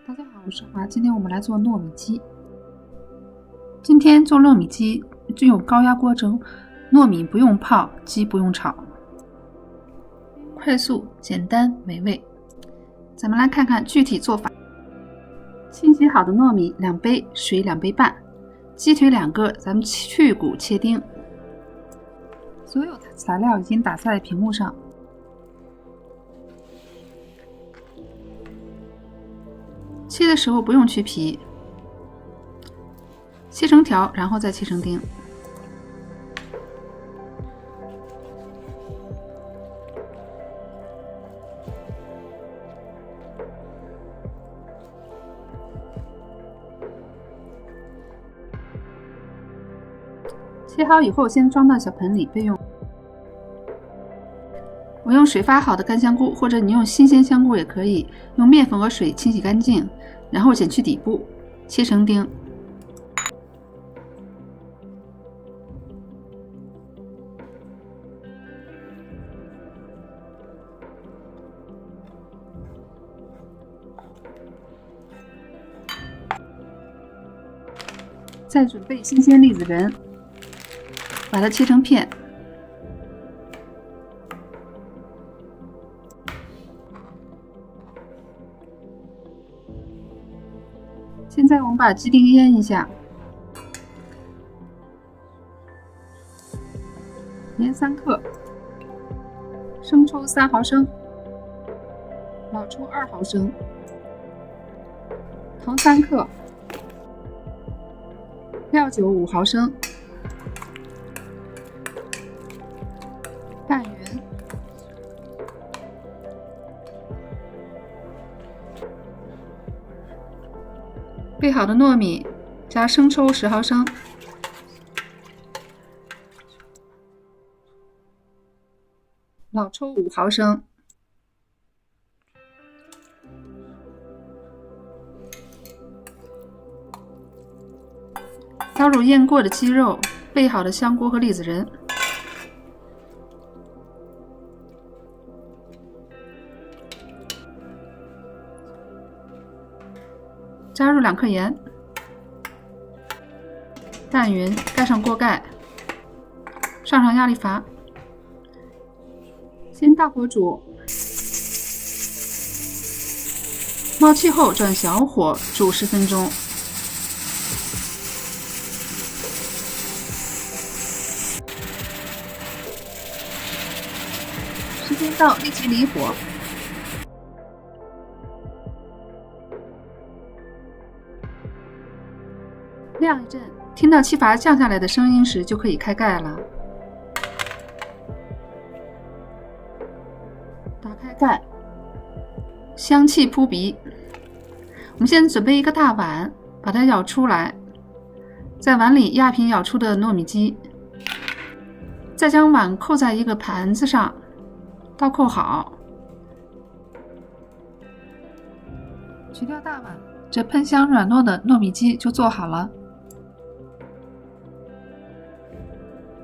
大家好，我是华，今天我们来做糯米鸡。今天做糯米鸡就用高压锅蒸，糯米不用泡，鸡不用炒，快速、简单、美味。咱们来看看具体做法。清洗好的糯米2杯，水2杯半，鸡腿2个，咱们去骨切丁。所有材料已经打在屏幕上。切的时候不用去皮，切成条，然后再切成丁。切好以后，先装到小盆里备用。我用水发好的干香菇，或者你用新鲜香菇也可以，用面粉和水清洗干净，然后剪去底部，切成丁。再准备新鲜栗子仁，把它切成片。现在我们把鸡丁腌一下，盐3克，生抽3毫升，老抽2毫升，糖3克，料酒5毫升，拌匀。备好的糯米加生抽10毫升，老抽5毫升，加入腌过的鸡肉，备好的香菇和栗子仁，加入2克盐，拌匀，盖上锅盖，上压力阀，先大火煮，冒气后转小火煮10分钟。时间到，立即离火。晾一阵，听到气阀降下来的声音时，就可以开盖了。打开盖，香气扑鼻。我们现在准备一个大碗，把它舀出来，在碗里压平舀出的糯米鸡，再将碗扣在一个盘子上，倒扣好。取掉大碗，这喷香软糯的糯米鸡就做好了。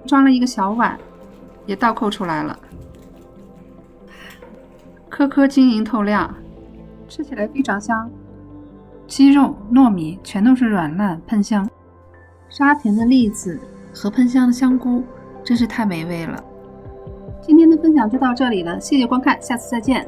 装了一个小碗，也倒扣出来了，颗颗晶莹透亮，吃起来非常香。鸡肉、糯米全都是软烂喷香，沙甜的栗子和喷香的香菇，真是太美味了。今天的分享就到这里了，谢谢观看，下次再见。